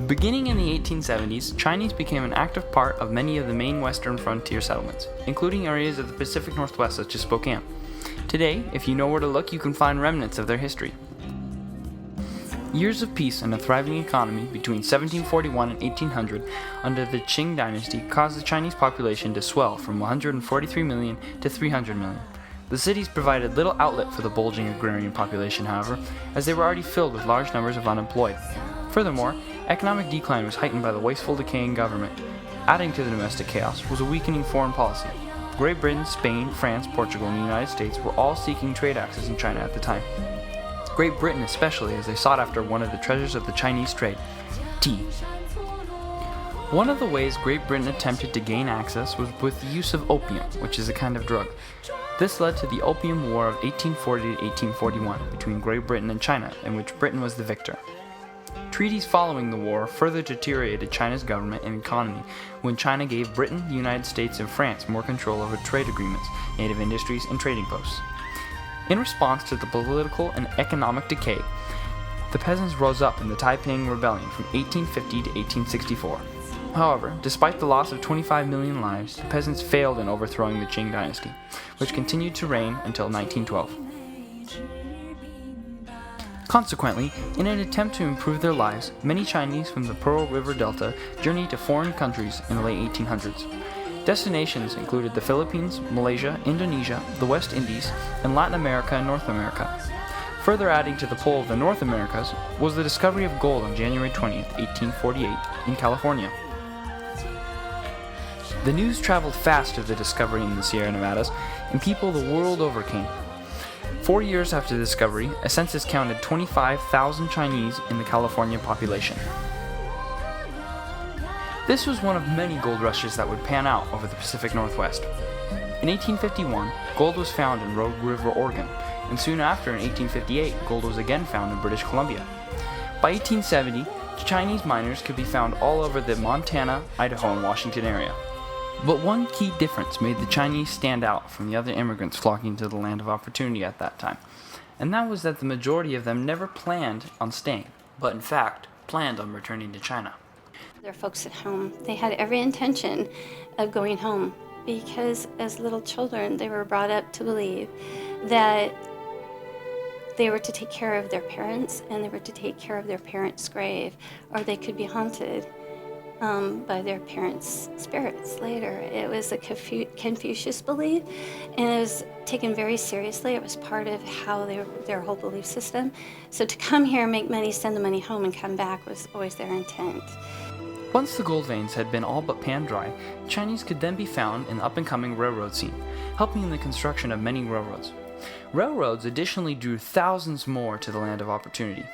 Beginning in the 1870s, Chinese became an active part of many of the main western frontier settlements, including areas of the Pacific Northwest such as Spokane. Today, if you know where to look, you can find remnants of their history. Years of peace and a thriving economy between 1741 and 1800 under the Qing dynasty caused the Chinese population to swell from 143 million to 300 million. The cities provided little outlet for the bulging agrarian population, however, as they were already filled with large numbers of unemployed. Furthermore, economic decline was heightened by the wasteful, decaying government. Adding to the domestic chaos was a weakening foreign policy. Great Britain, Spain, France, Portugal, and the United States were all seeking trade access in China at the time. Great Britain especially, as they sought after one of the treasures of the Chinese trade, tea. One of the ways Great Britain attempted to gain access was with the use of opium, which is a kind of drug. This led to the Opium War of 1840 to 1841 between Great Britain and China, in which Britain was the victor. Treaties following the war further deteriorated China's government and economy when China gave Britain, the United States, and France more control over trade agreements, native industries, and trading posts. In response to the political and economic decay, the peasants rose up in the Taiping Rebellion from 1850 to 1864. However, despite the loss of 25 million lives, the peasants failed in overthrowing the Qing dynasty, which continued to reign until 1912. Consequently, in an attempt to improve their lives, many Chinese from the Pearl River Delta journeyed to foreign countries in the late 1800s. Destinations included the Philippines, Malaysia, Indonesia, the West Indies, and Latin America and North America. Further adding to the pull of the North Americas was the discovery of gold on January 20, 1848, in California. The news traveled fast of the discovery in the Sierra Nevadas, and people the world over came. 4 years after the discovery, a census counted 25,000 Chinese in the California population. This was one of many gold rushes that would pan out over the Pacific Northwest. In 1851, gold was found in Rogue River, Oregon, and soon after, in 1858, gold was again found in British Columbia. By 1870, Chinese miners could be found all over the Montana, Idaho, and Washington area. But one key difference made the Chinese stand out from the other immigrants flocking to the land of opportunity at that time, and that was that the majority of them never planned on staying, but in fact planned on returning to China. Their folks at home, they had every intention of going home because as little children they were brought up to believe that they were to take care of their parents and they were to take care of their parents' grave, or they could be haunted by their parents' spirits later. It was a Confucius belief, and it was taken very seriously. It was part of how their whole belief system. So to come here, make money, send the money home, and come back was always their intent. Once the gold veins had been all but pan dry, Chinese could then be found in the up-and-coming railroad scene, helping in the construction of many railroads. Railroads additionally drew thousands more to the land of opportunity.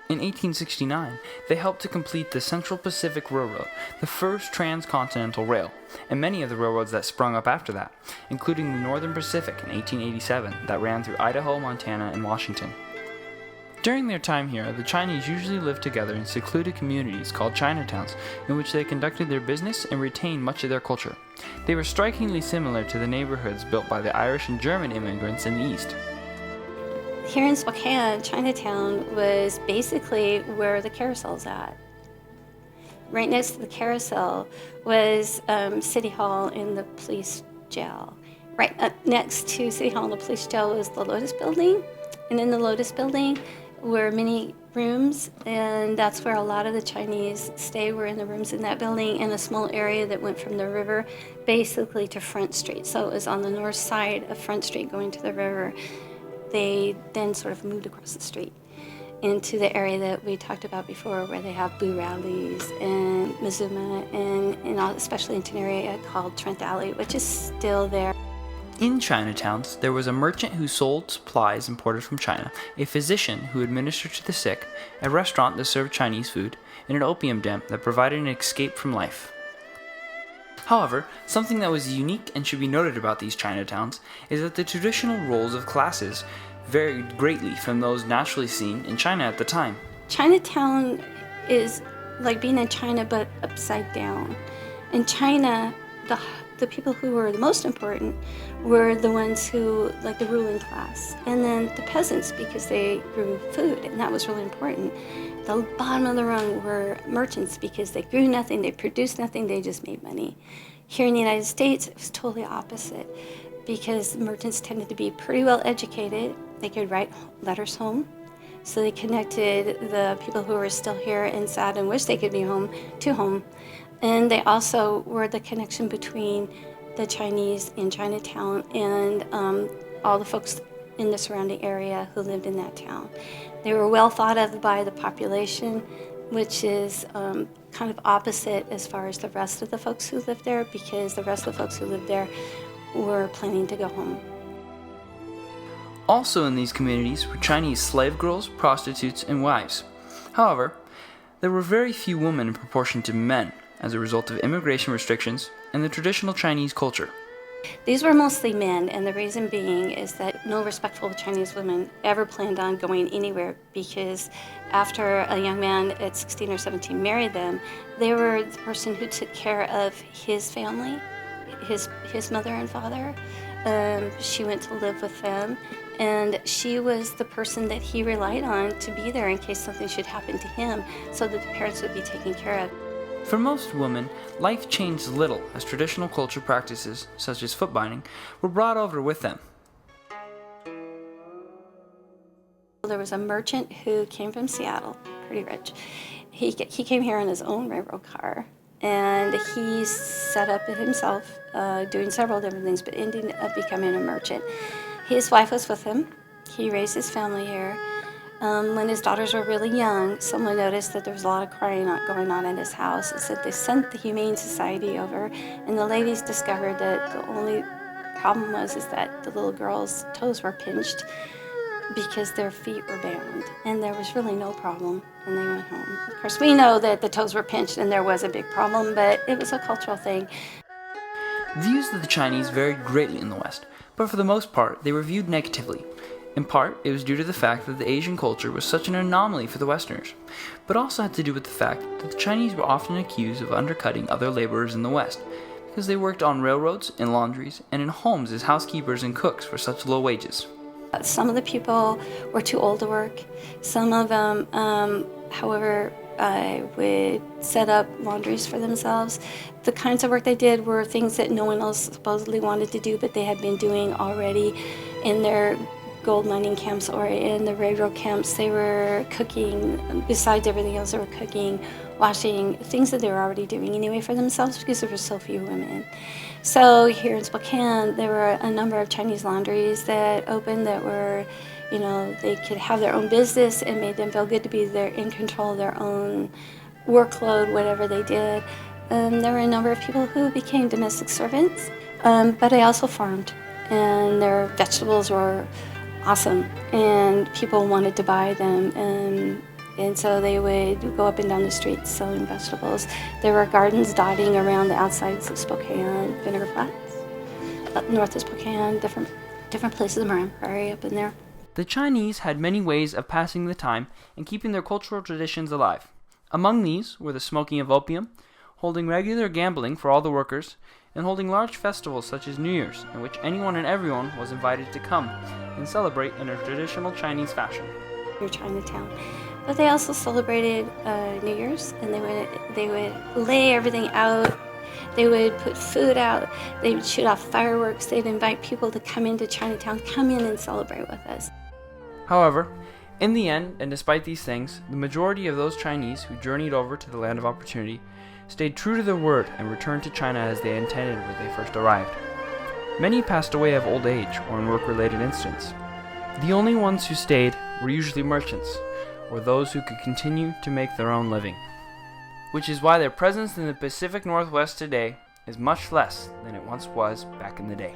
In 1869, they helped to complete the Central Pacific Railroad, the first transcontinental rail, and many of the railroads that sprung up after that, including the Northern Pacific in 1887 that ran through Idaho, Montana, and Washington. During their time here, the Chinese usually lived together in secluded communities called Chinatowns, in which they conducted their business and retained much of their culture. They were strikingly similar to the neighborhoods built by the Irish and German immigrants in the East. Here in Spokane, Chinatown was basically where the carousel's at. Right next to the carousel was City Hall and the police jail. Right up next to City Hall and the police jail was the Lotus Building. And in the Lotus Building were many rooms, and that's where a lot of the Chinese stay, were in the rooms in that building, and a small area that went from the river basically to Front Street. So it was on the north side of Front Street going to the river. They then sort of moved across the street into the area that we talked about before, where they have boo rallies and Mizuma, and especially into an area called Trent Alley, which is still there. In Chinatowns, there was a merchant who sold supplies imported from China, a physician who administered to the sick, a restaurant that served Chinese food, and an opium den that provided an escape from life. However, something that was unique and should be noted about these Chinatowns is that the traditional roles of classes varied greatly from those naturally seen in China at the time. Chinatown is like being in China but upside down. In China, the people who were the most important were the ones who, like the ruling class, and then the peasants, because they grew food, and that was really important. The bottom of the rung were merchants, because they grew nothing, they produced nothing, they just made money. Here in the United States, it was totally opposite, because merchants tended to be pretty well educated. They could write letters home, so they connected the people who were still here and sad and wished they could be home to home. And they also were the connection between the Chinese in Chinatown and all the folks in the surrounding area who lived in that town. They were well thought of by the population, which is kind of opposite as far as the rest of the folks who lived there, because the rest of the folks who lived there were planning to go home. Also in these communities were Chinese slave girls, prostitutes, and wives. However, there were very few women in proportion to men as a result of immigration restrictions and the traditional Chinese culture. These were mostly men, and the reason being is that no respectful Chinese women ever planned on going anywhere, because after a young man at 16 or 17 married them, they were the person who took care of his family, his mother and father. She went to live with them, and she was the person that he relied on to be there in case something should happen to him, so that the parents would be taken care of. For most women, life changed little as traditional culture practices, such as foot binding, were brought over with them. There was a merchant who came from Seattle, pretty rich. He came here on his own railroad car, and he set up himself doing several different things, but ended up becoming a merchant. His wife was with him. He raised his family here. When his daughters were really young, someone noticed that there was a lot of crying going on in his house, and so they sent the Humane Society over, and the ladies discovered that the only problem was that the little girls' toes were pinched because their feet were bound, and there was really no problem, and they went home. Of course, we know that the toes were pinched and there was a big problem, but it was a cultural thing. Views of the Chinese varied greatly in the West, but for the most part, they were viewed negatively. In part, it was due to the fact that the Asian culture was such an anomaly for the Westerners, but also had to do with the fact that the Chinese were often accused of undercutting other laborers in the West, because they worked on railroads, in laundries, and in homes as housekeepers and cooks for such low wages. Some of the people were too old to work. Some of them, however, would set up laundries for themselves. The kinds of work they did were things that no one else supposedly wanted to do, but they had been doing already in their gold mining camps or in the railroad camps. They were cooking, besides everything else, they were cooking, washing, things that they were already doing anyway for themselves, because there were so few women. So here in Spokane, there were a number of Chinese laundries that opened that were, they could have their own business and made them feel good to be there in control of their own workload, whatever they did. There were a number of people who became domestic servants, but they also farmed, and their vegetables were awesome, and people wanted to buy them, and so they would go up and down the streets selling vegetables. There were gardens dotting around the outsides of Spokane, Vinegar Flats, up north of Spokane, different places of Moran Prairie up in there. The Chinese had many ways of passing the time and keeping their cultural traditions alive. Among these were the smoking of opium, holding regular gambling for all the workers, and holding large festivals such as New Year's, in which anyone and everyone was invited to come and celebrate in a traditional Chinese fashion. Chinatown. But they also celebrated New Year's, and they would lay everything out. They would put food out. They would shoot off fireworks. They'd invite people to come into Chinatown, come in and celebrate with us. However, in the end, and despite these things, the majority of those Chinese who journeyed over to the land of opportunity stayed true to their word and returned to China as they intended when they first arrived. Many passed away of old age or in work-related incidents. The only ones who stayed were usually merchants, or those who could continue to make their own living. Which is why their presence in the Pacific Northwest today is much less than it once was back in the day.